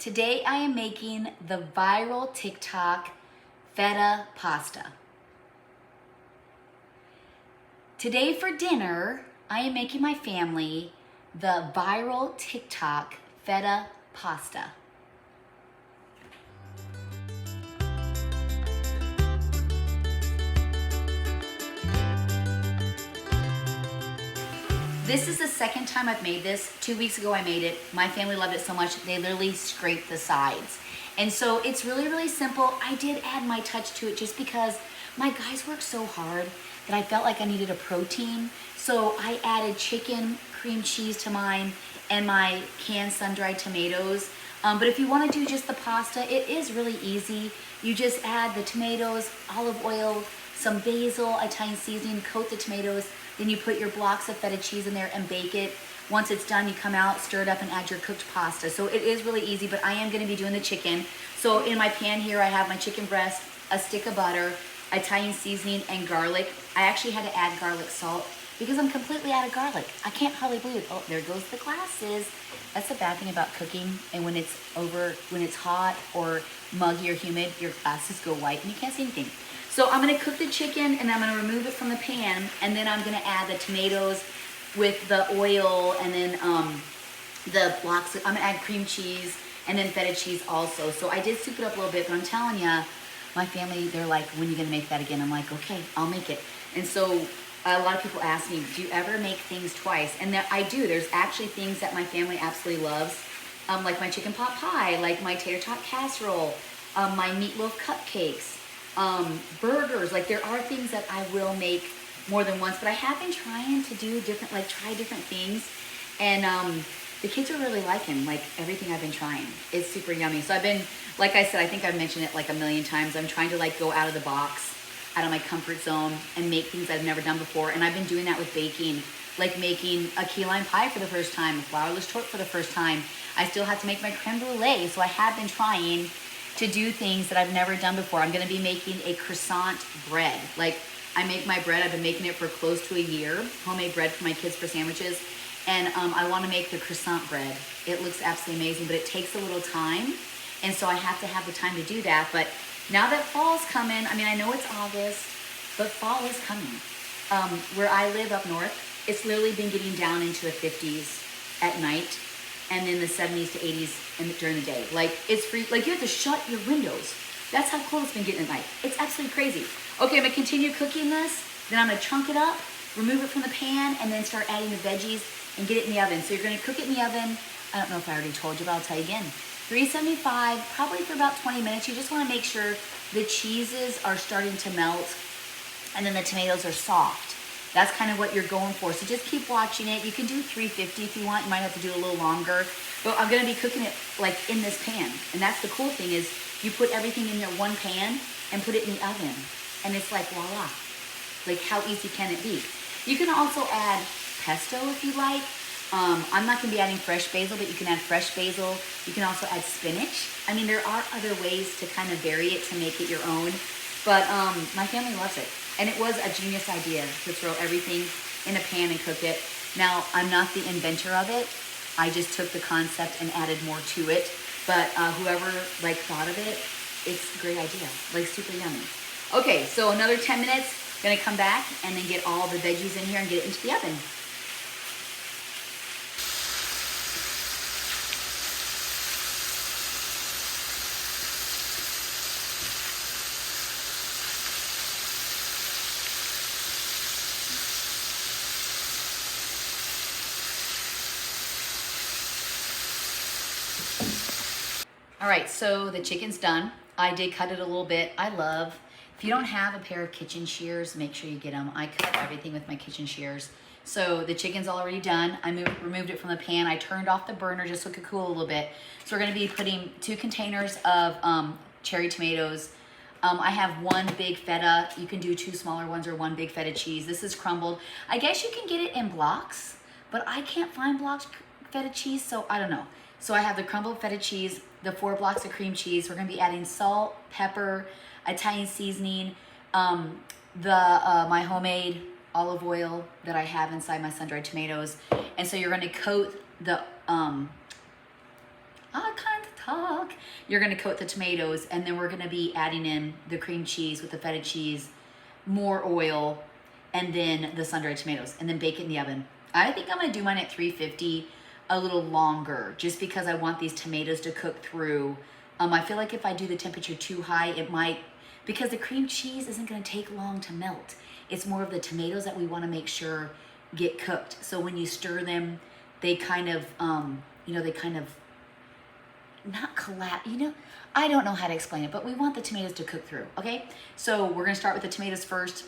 Today I am making the viral TikTok feta pasta. Today for dinner, I am making my family the viral TikTok feta pasta. This is the second time I've made this. 2 weeks ago I made it. My family loved it so much, they literally scraped the sides. And so it's really, really simple. I did add my touch to it just because my guys work so hard that I felt like I needed a protein. So I added chicken, cream cheese to mine, and my canned sun-dried tomatoes. But if you want to do just the pasta, it is really easy. You just add the tomatoes, olive oil, some basil, Italian seasoning, coat the tomatoes, then you put your blocks of feta cheese in there and bake it. Once it's done, you come out, stir it up, and add your cooked pasta. So it is really easy, but I am gonna be doing the chicken. So in my pan here, I have my chicken breast, a stick of butter, Italian seasoning, and garlic. I actually had to add garlic salt because I'm completely out of garlic. I can't hardly believe it. Oh, there goes the glasses. That's the bad thing about cooking. And when it's hot or muggy or humid, your glasses go white and you can't see anything. So I'm gonna cook the chicken and I'm gonna remove it from the pan, and then I'm gonna add the tomatoes with the oil, and then the blocks. I'm gonna add cream cheese and then feta cheese also. So I did soup it up a little bit, but I'm telling you, my family, they're like, when are you gonna make that again? I'm like, okay, I'll make it. And so a lot of people ask me, do you ever make things twice? And I do. There's actually things that my family absolutely loves, like my chicken pot pie, like my tater tot casserole, my meatloaf cupcakes, burgers. Like, there are things that I will make more than once, but I have been trying to do try different things, and the kids are really liking everything I've been trying. It's super yummy. So I've been, like I said, I think I've mentioned it like a million times, I'm trying to go out of the box, out of my comfort zone, and make things I've never done before. And I've been doing that with baking, like making a key lime pie for the first time, a flourless torte for the first time. I still have to make my creme brulee, so I have been trying to do things that I've never done before. I'm gonna be making a croissant bread. I make my bread, I've been making it for close to a year, homemade bread for my kids for sandwiches. And I wanna make the croissant bread. It looks absolutely amazing, but it takes a little time. And so I have to have the time to do that. But now that fall's coming, I mean, I know it's August, but fall is coming. Where I live up north, it's literally been getting down into the 50s at night, and then the 70s to 80s during the day. It's free, you have to shut your windows. That's how cold it's been getting at night. It's absolutely crazy. Okay, I'm gonna continue cooking this, then I'm gonna chunk it up, remove it from the pan, and then start adding the veggies and get it in the oven. So you're gonna cook it in the oven, I don't know if I already told you, but I'll tell you again. 375, probably for about 20 minutes. You just wanna make sure the cheeses are starting to melt and then the tomatoes are soft. That's kind of what you're going for. So just keep watching it. You can do 350 if you want. You might have to do a little longer. But I'm gonna be cooking it in this pan. And that's the cool thing, is you put everything in your one pan and put it in the oven. And it's like, voila. How easy can it be? You can also add pesto if you like. I'm not gonna be adding fresh basil, but you can add fresh basil. You can also add spinach. I mean, there are other ways to kind of vary it to make it your own. But my family loves it. And it was a genius idea to throw everything in a pan and cook it. Now, I'm not the inventor of it. I just took the concept and added more to it. But whoever thought of it, it's a great idea. Super yummy. Okay, so another 10 minutes. Gonna come back and then get all the veggies in here and get it into the oven. All right, so the chicken's done. I did cut it a little bit. If you don't have a pair of kitchen shears, make sure you get them. I cut everything with my kitchen shears. So the chicken's already done. I removed it from the pan. I turned off the burner just so it could cool a little bit. So we're gonna be putting 2 containers of cherry tomatoes. I have 1 big feta. You can do 2 smaller ones or 1 big feta cheese. This is crumbled. I guess you can get it in blocks, but I can't find blocks feta cheese, so I don't know. So I have the crumbled feta cheese, the 4 blocks of cream cheese. We're gonna be adding salt, pepper, Italian seasoning, my homemade olive oil that I have inside my sun-dried tomatoes. And so you're gonna coat the, I kind of talk. You're gonna coat the tomatoes, and then we're gonna be adding in the cream cheese with the feta cheese, more oil, and then the sun-dried tomatoes, and then bake it in the oven. I think I'm gonna do mine at 350 a little longer, just because I want these tomatoes to cook through. I feel like if I do the temperature too high, it might, because the cream cheese isn't gonna take long to melt. It's more of the tomatoes that we wanna make sure get cooked. So when you stir them, they kind of, they kind of not collapse, I don't know how to explain it, but we want the tomatoes to cook through, okay? So we're gonna start with the tomatoes first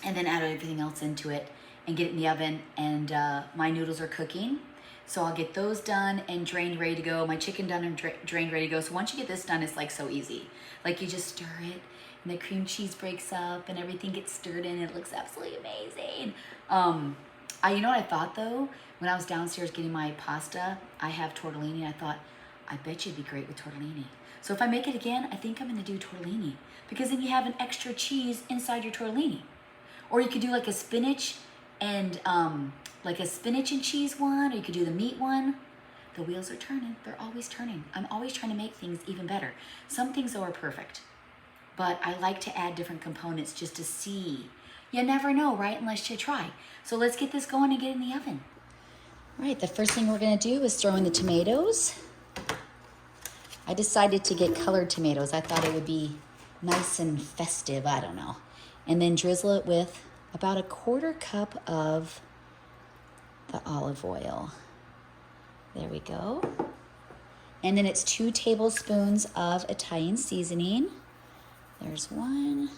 and then add everything else into it and get it in the oven. And my noodles are cooking. So I'll get those done and drained, ready to go. My chicken done and drained, ready to go. So once you get this done, it's like so easy. Like you just stir it and the cream cheese breaks up and everything gets stirred in. It looks absolutely amazing. You know what I thought though? When I was downstairs getting my pasta, I have tortellini. I thought, I bet you'd be great with tortellini. So if I make it again, I think I'm gonna do tortellini, because then you have an extra cheese inside your tortellini. Or you could do like a spinach and cheese one, or you could do the meat one. The wheels are turning, they're always turning. I'm always trying to make things even better. Some things though are perfect, but I like to add different components just to see. You never know, right? Unless you try. So let's get this going and get in the oven. All right, the first thing we're gonna do is throw in the tomatoes. I decided to get colored tomatoes. I thought it would be nice and festive, I don't know. And then drizzle it with about 1/4 cup of the olive oil. There we go. And then it's 2 tablespoons of Italian seasoning. There's 1.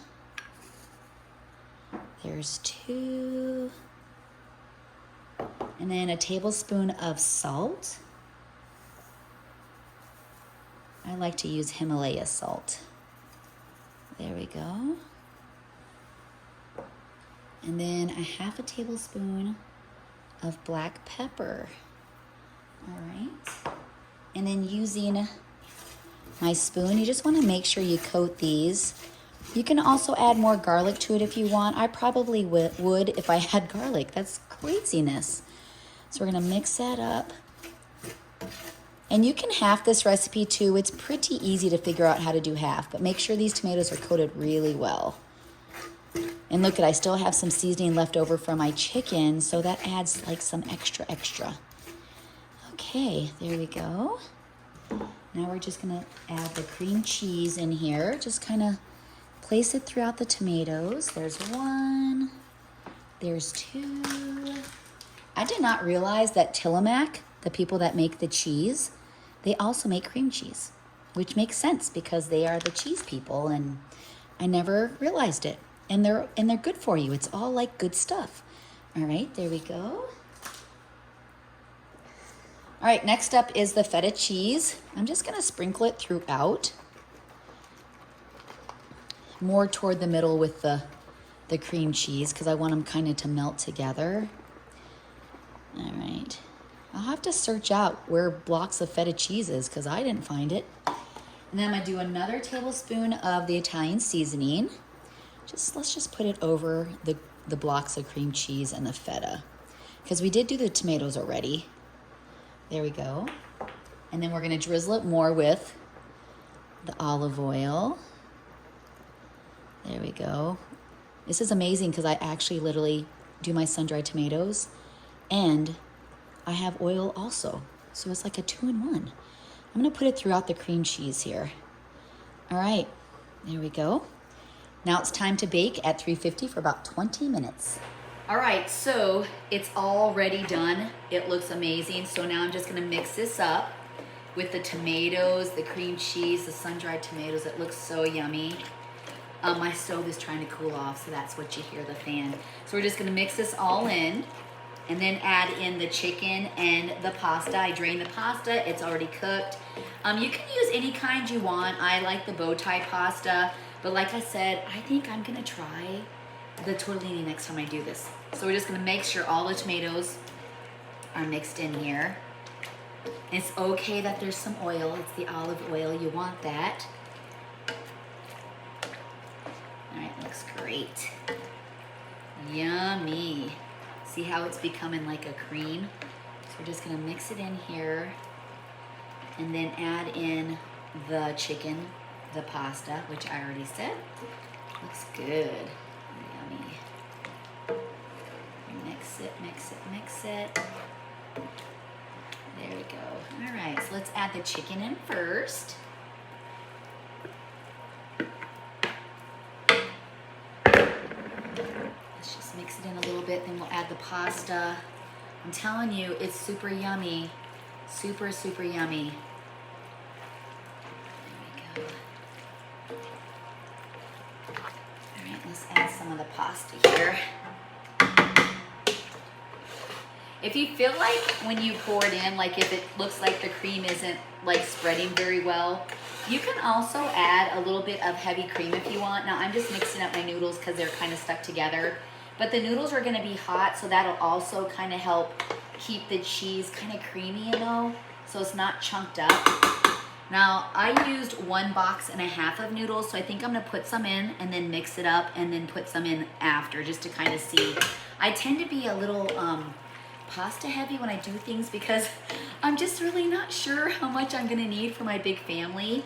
There's 2. And then a tablespoon of salt. I like to use Himalaya salt. There we go. And then a 1/2 tablespoon of black pepper. All right. And then using my spoon, you just want to make sure you coat these. You can also add more garlic to it if you want. I probably would if I had garlic. That's craziness. So we're going to mix that up. And you can half this recipe too. It's pretty easy to figure out how to do half, but make sure these tomatoes are coated really well. And look, I still have some seasoning left over from my chicken, so that adds like some extra. Okay, there we go. Now we're just gonna add the cream cheese in here. Just kind of place it throughout the tomatoes. There's 1, there's 2. I did not realize that Tillamook, the people that make the cheese, they also make cream cheese, which makes sense because they are the cheese people, and I never realized it. And they're good for you. It's all like good stuff. All right, there we go. All right, next up is the feta cheese. I'm just gonna sprinkle it throughout, more toward the middle with the cream cheese, because I want them kind of to melt together. All right. I'll have to search out where blocks of feta cheese is, because I didn't find it. And then I'm gonna do another tablespoon of the Italian seasoning. Let's just put it over the blocks of cream cheese and the feta, because we did do the tomatoes already. There we go. And then we're gonna drizzle it more with the olive oil. There we go. This is amazing because I actually literally do my sun-dried tomatoes and I have oil also. So it's like a 2-in-1. I'm gonna put it throughout the cream cheese here. All right, there we go. Now it's time to bake at 350 for about 20 minutes. All right, so it's already done. It looks amazing. So now I'm just gonna mix this up with the tomatoes, the cream cheese, the sun-dried tomatoes. It looks so yummy. My stove is trying to cool off, so that's what you hear, the fan. So we're just gonna mix this all in and then add in the chicken and the pasta. I drained the pasta, it's already cooked. You can use any kind you want. I like the bow tie pasta, but like I said, I think I'm gonna try the tortellini next time I do this. So we're just gonna make sure all the tomatoes are mixed in here. And it's okay that there's some oil, it's the olive oil, you want that. All right, looks great. Yummy. See how it's becoming like a cream? So we're just gonna mix it in here. and then add in the chicken, the pasta, which I already said. Looks good. Yummy. Mix it, mix it, mix it. There we go. All right, so let's add the chicken in first. Let's just mix it in a little bit, then we'll add the pasta. I'm telling you, it's super yummy. Super, super yummy. There we go. All right, let's add some of the pasta here. If you feel like when you pour it in, like if it looks like the cream isn't like spreading very well, you can also add a little bit of heavy cream if you want. Now I'm just mixing up my noodles because they're kind of stuck together. But the noodles are gonna be hot, so that'll also kind of help keep the cheese kind of creamy, you know, so it's not chunked up. Now I used 1.5 boxes of noodles, so I think I'm gonna put some in and then mix it up and then put some in after just to kind of see. I tend to be a little pasta heavy when I do things because I'm just really not sure how much I'm gonna need for my big family.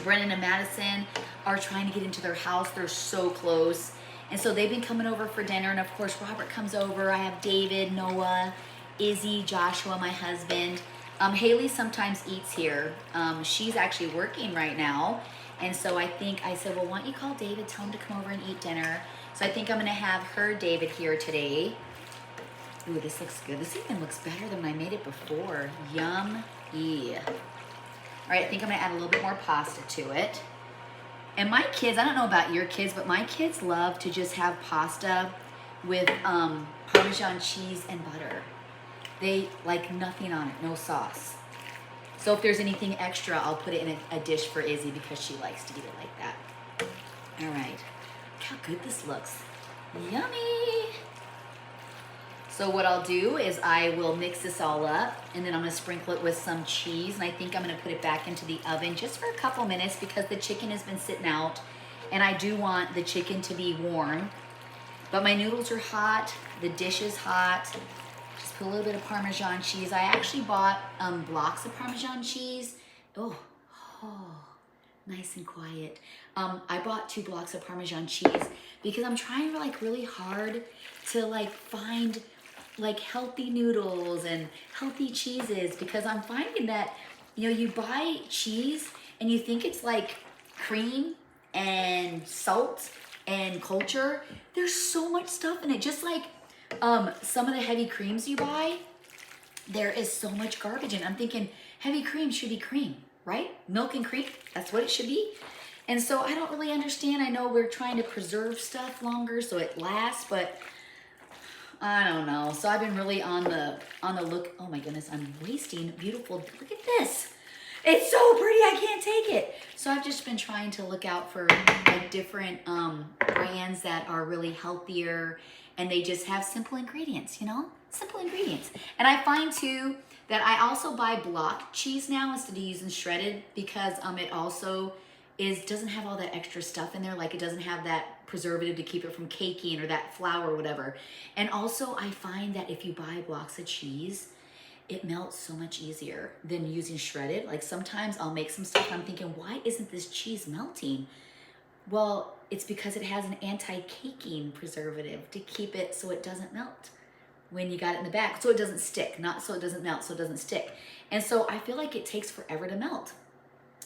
Brennan and Madison are trying to get into their house. They're so close. And so they've been coming over for dinner. And of course, Robert comes over. I have David, Noah, Izzy, Joshua, my husband. Haley sometimes eats here. She's actually working right now. And so I said, well, why don't you call David, tell him to come over and eat dinner. So I think I'm gonna have her, David, here today. Ooh, this looks good. This even looks better than when I made it before. Yum-y. All right, I think I'm gonna add a little bit more pasta to it. And my kids, I don't know about your kids, but my kids love to just have pasta with Parmesan cheese and butter. They like nothing on it, no sauce. So if there's anything extra, I'll put it in a dish for Izzy because she likes to eat it like that. All right, look how good this looks. Yummy. So what I'll do is I will mix this all up and then I'm gonna sprinkle it with some cheese, and I think I'm gonna put it back into the oven just for a couple minutes because the chicken has been sitting out and I do want the chicken to be warm. But my noodles are hot, the dish is hot. Just put a little bit of Parmesan cheese. I actually bought blocks of Parmesan cheese. Oh, nice and quiet. I bought 2 blocks of Parmesan cheese because I'm trying like really hard to like find like healthy noodles and healthy cheeses, because I'm finding that, you know, you buy cheese and you think it's like cream and salt and culture. There's so much stuff in it. Just like some of the heavy creams you buy, there is so much garbage in it. I'm thinking heavy cream should be cream, right? Milk and cream, that's what it should be. And so I don't really understand. I know we're trying to preserve stuff longer so it lasts, but I don't know. So I've been really on the look. Oh my goodness, I'm wasting beautiful. Look at this. It's so pretty, I can't take it. So I've just been trying to look out for like different brands that are really healthier and they just have simple ingredients, you know? Simple ingredients. And I find too that I also buy block cheese now instead of using shredded because it also doesn't have all that extra stuff in there. Like it doesn't have that preservative to keep it from caking or that flour or whatever. And also I find that if you buy blocks of cheese, it melts so much easier than using shredded. Like sometimes I'll make some stuff and I'm thinking, why isn't this cheese melting? Well, it's because it has an anti-caking preservative to keep it so it doesn't melt when you got it in the back. So it doesn't stick, not so it doesn't melt, so it doesn't stick. And so I feel like it takes forever to melt.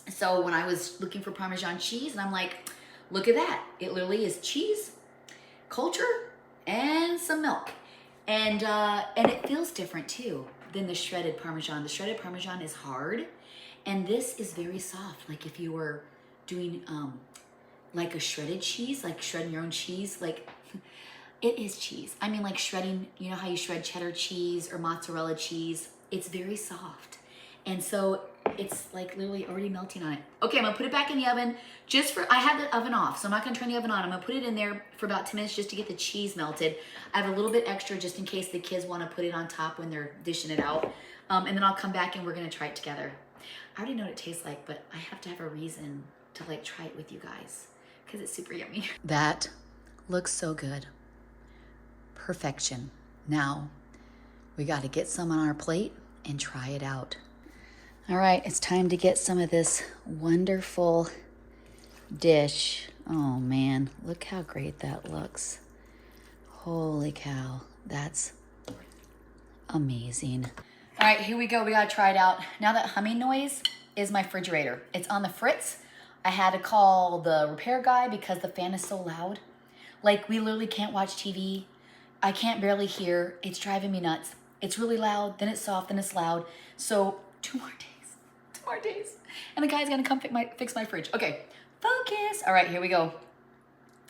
So when I was looking for Parmesan cheese, and I'm like, look at that. It literally is cheese, culture, and some milk. And it feels different too than the shredded Parmesan. The shredded Parmesan is hard, and this is very soft. Like if you were doing like a shredded cheese, like shredding your own cheese, like it is cheese. I mean, like shredding, you know how you shred cheddar cheese or mozzarella cheese? It's very soft. And so it's like literally already melting on it. Okay, I'm gonna put it back in the oven I had the oven off, so I'm not gonna turn the oven on. I'm gonna put it in there for about 10 minutes just to get the cheese melted. I have a little bit extra just in case the kids wanna put it on top when they're dishing it out. And then I'll come back and we're gonna try it together. I already know what it tastes like, but I have to have a reason to like try it with you guys because it's super yummy. That looks so good. Perfection. Now, we gotta get some on our plate and try it out. All right, it's time to get some of this wonderful dish. Oh man, look how great that looks. Holy cow, that's amazing. All right, here we go. We gotta try it out. Now that humming noise is my refrigerator. It's on the fritz. I had to call the repair guy because the fan is so loud. Like, we literally can't watch TV. I can't barely hear. It's driving me nuts. It's really loud, then it's soft, then it's loud. So 2 more days, 2 more days. And the guy's gonna come fix my fridge. Okay, focus. All right, here we go.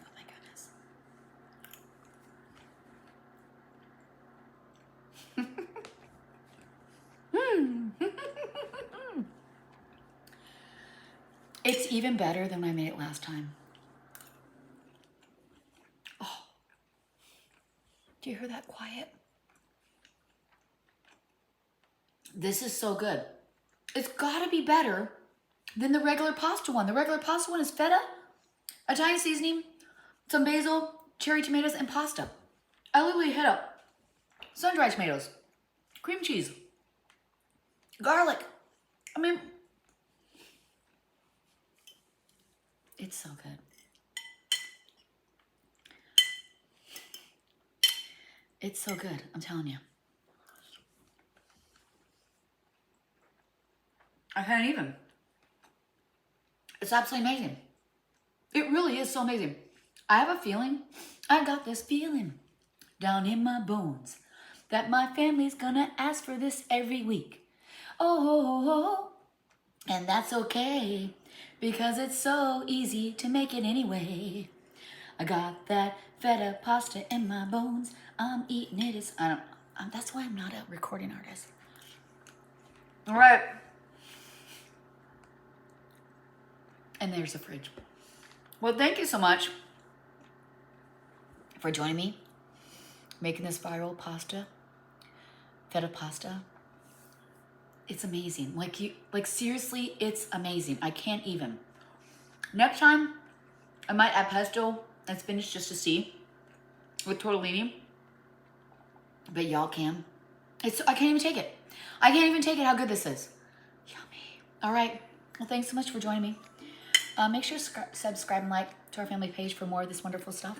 Oh my goodness. It's even better than when I made it last time. Oh, do you hear that quiet? This is so good. It's gotta be better than the regular pasta one. The regular pasta one is feta, Italian seasoning, some basil, cherry tomatoes, and pasta. I literally hit up sun-dried tomatoes, cream cheese, garlic. I mean, it's so good. It's so good, I'm telling you. I can't even. It's absolutely amazing. It really is so amazing. I have a feeling, I got this feeling down in my bones that my family's gonna ask for this every week. Oh, and that's okay because it's so easy to make it anyway. I got that feta pasta in my bones. I'm eating it. That's why I'm not a recording artist. All right. And there's the fridge. Well, thank you so much for joining me, making this viral pasta, feta pasta. It's amazing. Like seriously, it's amazing. I can't even. Next time, I might add pesto and spinach just to see with tortellini. But y'all can. I can't even take it. I can't even take it how good this is. Yummy. All right. Well, thanks so much for joining me. Make sure to subscribe and like to our family page for more of this wonderful stuff.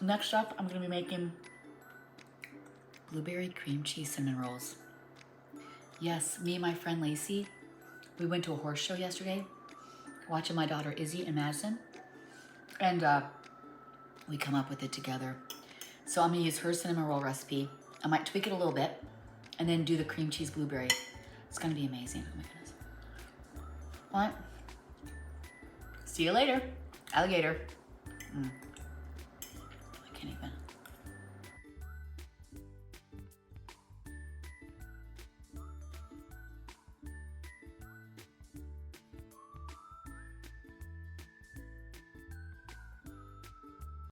Next up, I'm going to be making blueberry cream cheese cinnamon rolls. Yes, me and my friend Lacey, we went to a horse show yesterday, watching my daughter Izzy and Madison, and we come up with it together. So I'm going to use her cinnamon roll recipe. I might tweak it a little bit, and then do the cream cheese blueberry. It's going to be amazing. Oh my goodness. All right. See you later, alligator. I can't even.